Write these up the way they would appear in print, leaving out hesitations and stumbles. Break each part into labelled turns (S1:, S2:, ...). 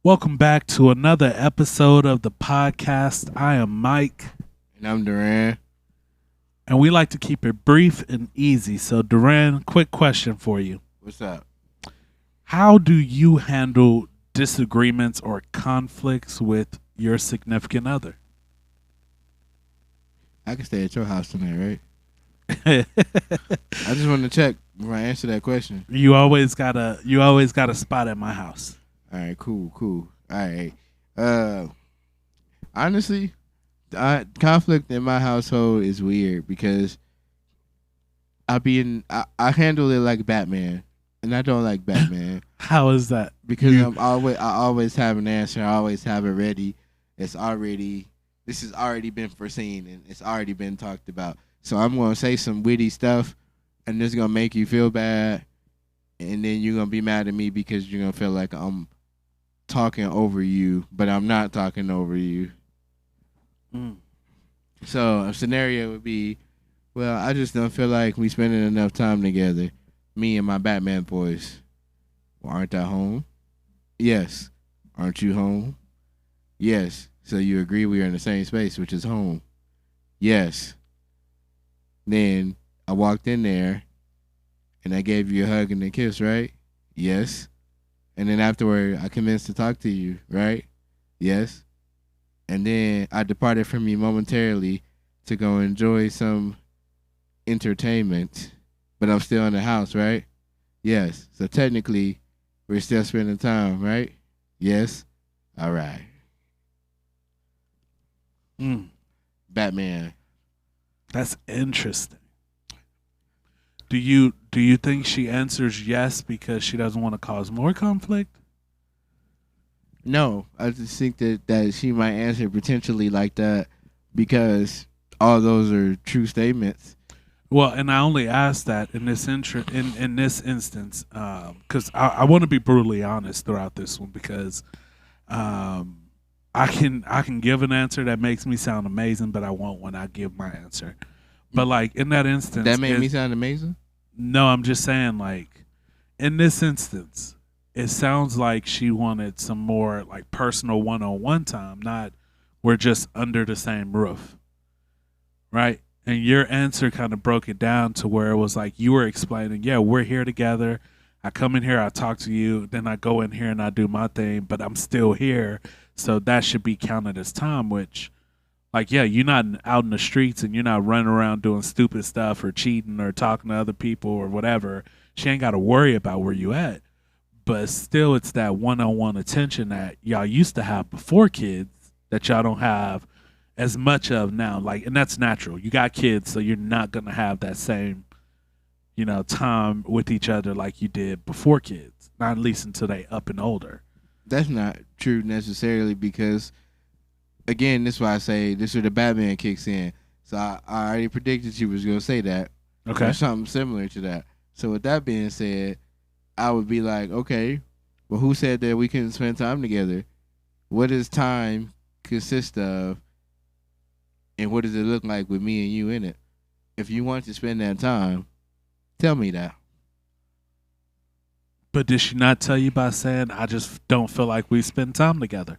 S1: Welcome back to another episode of the podcast. I am Mike,
S2: And I'm Duran.
S1: and we like to keep it brief and easy. So, Duran, quick question for you.
S2: What's up?
S1: How do you handle disagreements or conflicts with your significant other?
S2: I can stay at your house tonight, right? I just want to check before I answer that question.
S1: You always got a spot at my house.
S2: All right, cool. All right. Honestly, conflict in my household is weird because I handle it like Batman, and I don't like Batman
S1: How is that?
S2: because I always have an answer. I always have it ready. This has already been foreseen and it's already been talked about. So I'm gonna say some witty stuff, and it's gonna make you feel bad, and then you're gonna be mad at me because you're gonna feel like I'm talking over you, but I'm not talking over you.
S1: Mm.
S2: So a scenario would be, well, I just don't feel like we spending enough time together, me and my Batman boys. Well, aren't I home? Yes. Aren't you home? Yes. So you agree we are in the same space, which is home? Yes. Then I walked in there and I gave you a hug and a kiss, right? Yes. And then afterward, I commenced to talk to you, right? Yes. And then I departed from you momentarily to go enjoy some entertainment, but I'm still in the house, right? Yes. So technically, we're still spending time, right? Yes. All right.
S1: Mm.
S2: Batman.
S1: That's interesting. Do you think she answers yes because she doesn't want to cause more conflict?
S2: No, I just think that she might answer potentially like that because all those are true statements.
S1: Well, and I only ask that in this in this instance because I want to be brutally honest throughout this one because I can give an answer that makes me sound amazing, but I won't when I give my answer. But like in that instance,
S2: That made me sound amazing.
S1: no, I'm just saying like in this instance, it sounds like she wanted some more like personal one-on-one time, not we're just under the same roof, right? And your answer kind of broke it down to where it was like you were explaining, yeah, we're here together. I come in here, I talk to you, then I go in here and I do my thing, but I'm still here. So that should be counted as time, which, like, yeah, you're not out in the streets and you're not running around doing stupid stuff or cheating or talking to other people or whatever. She ain't got to worry about where you at. But still, it's that one-on-one attention that y'all used to have before kids that y'all don't have as much of now. Like, and that's natural. You got kids, so you're not gonna have that same, time with each other like you did before kids. Not at least until they up and older.
S2: That's not true necessarily because, again, this is why I say this is where the Batman kicks in. So I already predicted you was going to say that.
S1: Okay.
S2: Or something similar to that. So with that being said, I would be like, okay, well, who said that we couldn't spend time together? What does time consist of? And what does it look like with me and you in it? If you want to spend that time, tell me that.
S1: But did she not tell you by saying, I just don't feel like we spend time together?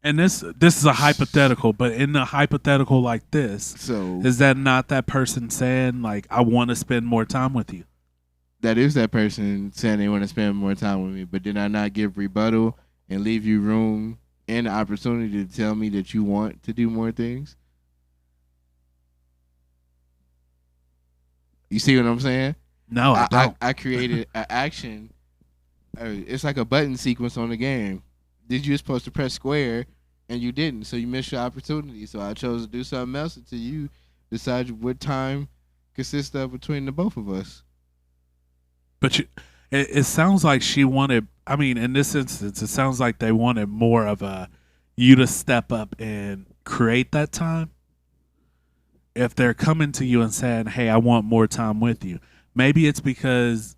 S1: And this is a hypothetical, but in a hypothetical like this,
S2: So
S1: is that not that person saying, like, I want to spend more time with you?
S2: that is that person saying they want to spend more time with me, but did I not give rebuttal and leave you room and the opportunity to tell me that you want to do more things? You see what I'm saying?
S1: No, I don't.
S2: I created an action. It's like a button sequence on the game. Did you supposed to press square and you didn't, so you missed your opportunity. So I chose to do something else until you decide what time consists of between the both of us.
S1: But it sounds like she wanted. I mean, in this instance, it sounds like they wanted more of you to step up and create that time. If they're coming to you and saying, "Hey, I want more time with you," maybe it's because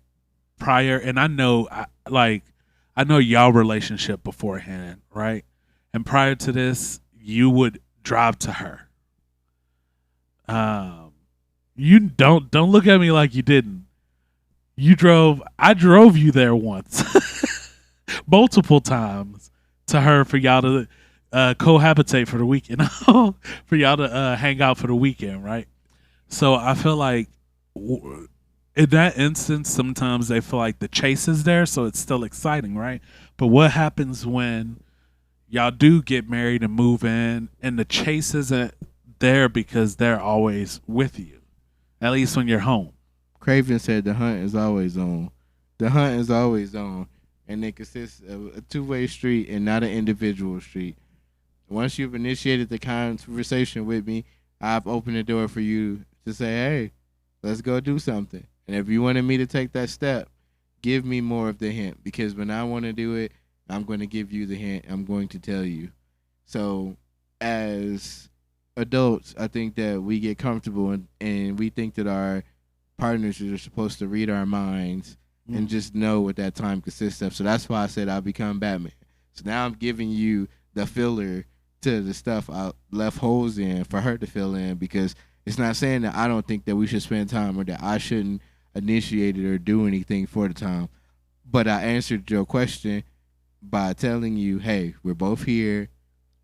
S1: prior, and I know y'all relationship beforehand, right? And prior to this, you would drive to her. You don't look at me like you didn't. I drove you there once. multiple times to her for y'all to cohabitate for the weekend, for y'all to hang out for the weekend, right? So I feel like in that instance, sometimes they feel like the chase is there, so it's still exciting, right? But what happens when y'all do get married and move in, and the chase isn't there because they're always with you, at least when you're home?
S2: Craven said the hunt is always on. The hunt is always on, and it consists of a two-way street and not an individual street. Once you've initiated the conversation with me, I've opened the door for you to say, "Hey, let's go do something." And if you wanted me to take that step, give me more of the hint, because when I want to do it, I'm going to give you the hint. I'm going to tell you. So, as adults, I think that we get comfortable and we think that our partners are supposed to read our minds and just know what that time consists of. So that's why I said I'll become Batman. So now I'm giving you the filler to the stuff I left holes in for her to fill in, because it's not saying that I don't think that we should spend time or that I shouldn't initiate it or do anything for the time. But I answered your question by telling you, hey, we're both here.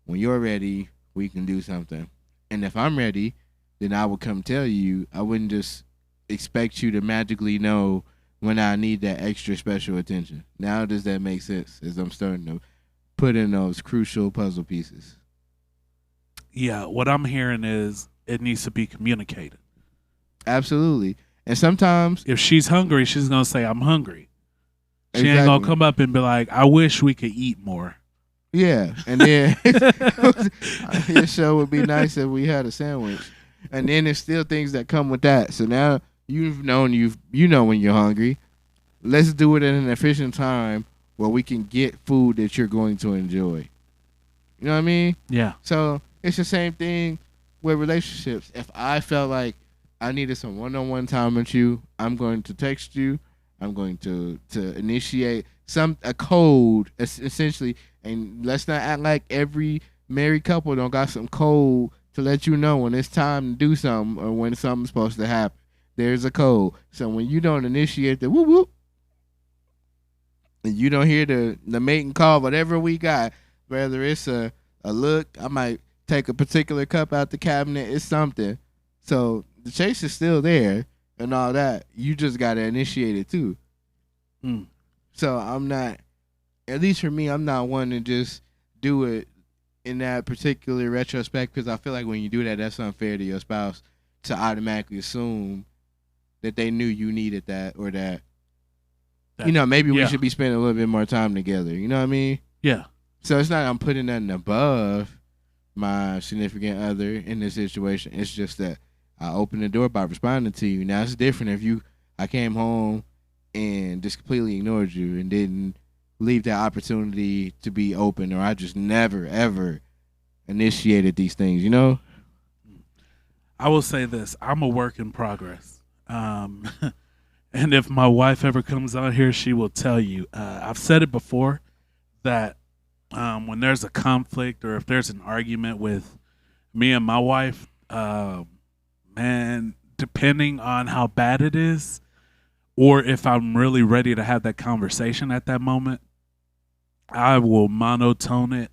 S2: When you're ready, we can do something. And if I'm ready, then I would come tell you. I wouldn't just expect you to magically know when I need that extra special attention. Now does that make sense as I'm starting to put in those crucial puzzle pieces?
S1: Yeah, what I'm hearing is it needs to be communicated.
S2: Absolutely. And sometimes
S1: If she's hungry, she's gonna say, "I'm hungry." She ain't gonna
S2: exactly.
S1: come up and be like, "I wish we could eat more."
S2: Yeah. And then your show would be nice if we had a sandwich. And then there's still things that come with that. So now you know when you're hungry. Let's do it at an efficient time where we can get food that you're going to enjoy. You know what I mean?
S1: Yeah.
S2: So it's the same thing with relationships. If I felt like I needed some one-on-one time with you, I'm going to text you. I'm going to initiate a code essentially, and let's not act like every married couple don't got some code to let you know when it's time to do something or when something's supposed to happen. There's a code. So when you don't initiate the whoop whoop, and you don't hear the mating call, whatever we got, whether it's a look, I might take a particular cup out the cabinet, it's something. So the chase is still there and all that. You just got to initiate it too.
S1: Mm.
S2: So I'm not, at least for me, I'm not one to just do it in that particular retrospect, because I feel like when you do that, that's unfair to your spouse to automatically assume that they knew you needed that or that. You know, maybe we should be spending a little bit more time together. You know what I mean?
S1: Yeah.
S2: So it's not I'm putting nothing above my significant other in this situation. It's just that I opened the door by responding to you. Now it's different if I came home and just completely ignored you and didn't leave that opportunity to be open, or I just never ever initiated these things. You know?
S1: I will say this: I'm a work in progress. And if my wife ever comes out here, she will tell you. I've said it before that when there's a conflict or if there's an argument with me and my wife, man, depending on how bad it is, or if I'm really ready to have that conversation at that moment, I will monotone it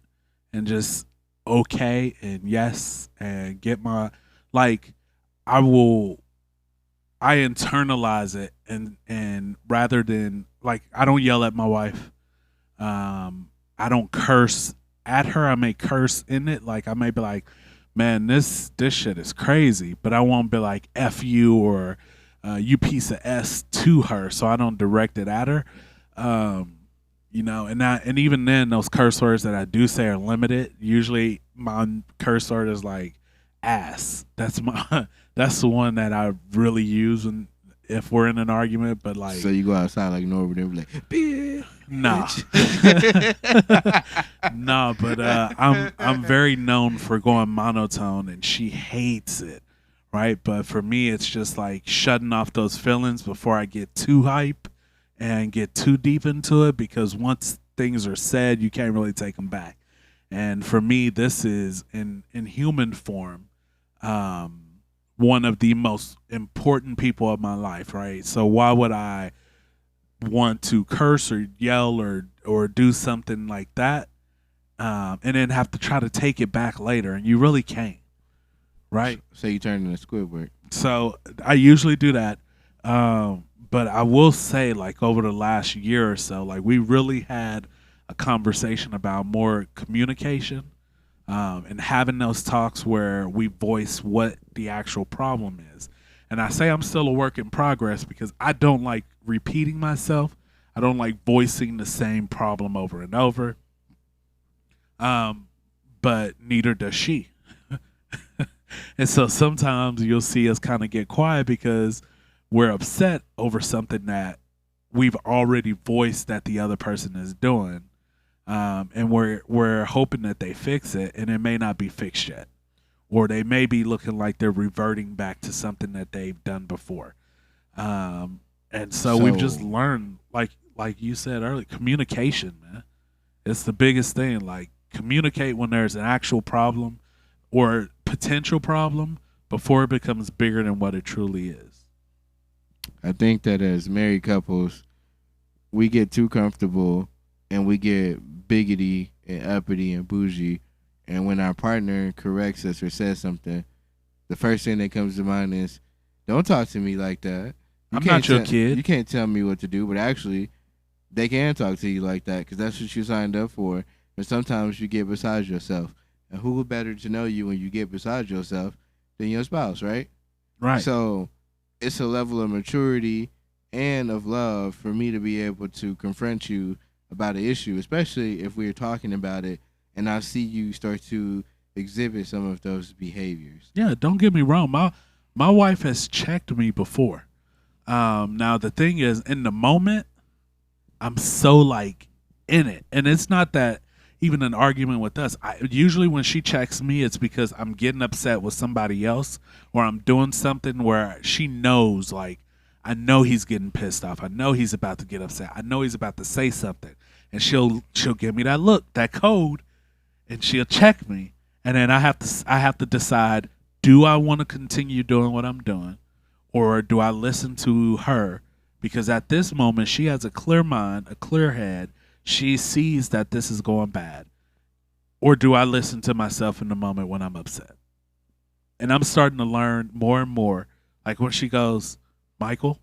S1: and just okay and yes and get my like I internalize it and rather than like I don't yell at my wife. I don't curse at her. I may curse in it. Like I may be like, man, this shit is crazy, but I won't be like F you or you piece of S to her, so I don't direct it at her. You know, and even then those curse words that I do say are limited. Usually my curse word is like ass. That's that's the one that I really use when if we're in an argument. But like,
S2: so you go outside like Norbert and be like, bitch.
S1: Nah, nah. But I'm very known for going monotone, and she hates it, right? But for me, it's just like shutting off those feelings before I get too hype and get too deep into it, because once things are said, you can't really take them back. And for me, this is in human form. One of the most important people of my life, right? So why would I want to curse or yell or do something like that, and then have to try to take it back later, and you really can't, right?
S2: So you turn into Squidward.
S1: So I usually do that. But I will say, like, over the last year or so, like, we really had a conversation about more communication, and having those talks where we voice what the actual problem is. And I say I'm still a work in progress because I don't like repeating myself. I don't like voicing the same problem over and over. Um, but neither does she. And so sometimes you'll see us kind of get quiet because we're upset over something that we've already voiced that the other person is doing, and we're hoping that they fix it, and it may not be fixed yet, or they may be looking like they're reverting back to something that they've done before. And so we've just
S2: So
S1: learned, like you said earlier, communication, man. It's the biggest thing. Like, communicate when there's an actual problem or potential problem before it becomes bigger than what it truly is.
S2: I think that as married couples, we get too comfortable and we get biggity and uppity and bougie. And when our partner corrects us or says something, the first thing that comes to mind is, "Don't talk to me like that.
S1: I'm not your
S2: You
S1: kid.
S2: can't tell me what to do." But actually, they can talk to you like that because that's what you signed up for. And sometimes you get beside yourself. And who better to know you when you get beside yourself than your spouse, right?
S1: Right.
S2: So it's a level of maturity and of love for me to be able to confront you about an issue, especially if we're talking about it and I see you start to exhibit some of those behaviors.
S1: Yeah, don't get me wrong. My wife has checked me before. Now the thing is, in the moment, I'm so like in it, and it's not that even an argument with us. Usually when she checks me, it's because I'm getting upset with somebody else, or I'm doing something where she knows, like, I know he's getting pissed off. I know he's about to get upset. I know he's about to say something, and she'll give me that look, that code, and she'll check me, and then I have to decide: do I want to continue doing what I'm doing, or do I listen to her? Because at this moment, she has a clear mind, a clear head. She sees that this is going bad. Or do I listen to myself in the moment when I'm upset? And I'm starting to learn more and more. Like when she goes, "Michael,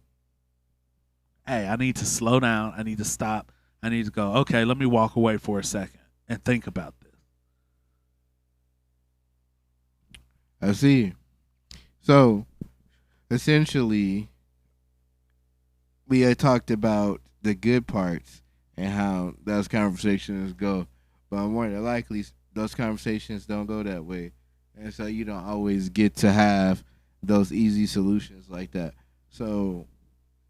S1: hey, I need to slow down. I need to stop. I need to go, okay, let me walk away for a second and think about this."
S2: I see. So essentially, we had talked about the good parts and how those conversations go, but more than likely, those conversations don't go that way, and so you don't always get to have those easy solutions like that. So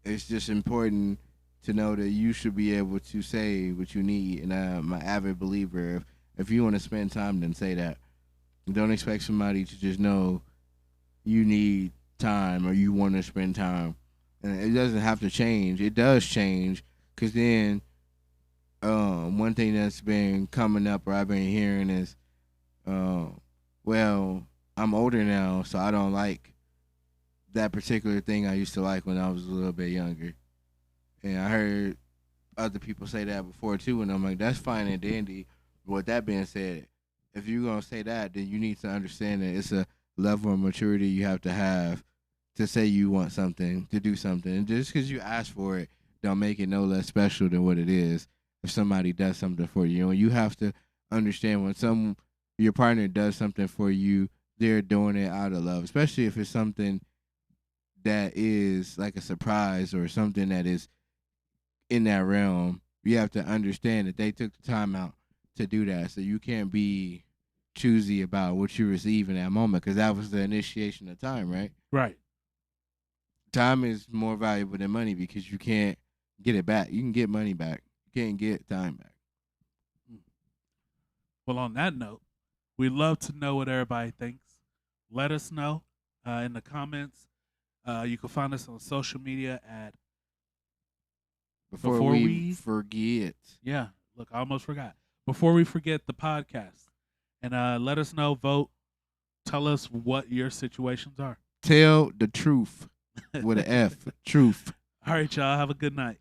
S2: it's just important to know that you should be able to say what you need. And I'm an avid believer. If you want to spend time, then say that. Don't expect somebody to just know you need time or you want to spend time. And it doesn't have to change. It does change because then one thing that's been coming up or I've been hearing is, well, I'm older now, so I don't like that particular thing I used to like when I was a little bit younger. And I heard other people say that before too, and I'm like, that's fine and dandy. But with that being said, if you're gonna say that, then you need to understand that it's a level of maturity you have to say you want something, to do something. And just because you ask for it, don't make it no less special than what it is. If somebody does something for you, and you have to understand when your partner does something for you, they're doing it out of love, especially if it's something that is like a surprise or something that is in that realm. You have to understand that they took the time out to do that. So you can't be choosy about what you receive in that moment because that was the initiation of time, right?
S1: Right.
S2: Time is more valuable than money because you can't get it back. You can get money back. You can't get time back.
S1: Well, on that note, we love to know what everybody thinks. Let us know in the comments. You can find us on social media at
S2: Before
S1: before
S2: we
S1: we
S2: forget,
S1: yeah. Look, I almost forgot. Before we forget the podcast, and let us know, vote, tell us what your situations are.
S2: tell the truth with an F. Truth.
S1: All right, y'all. Have a good night.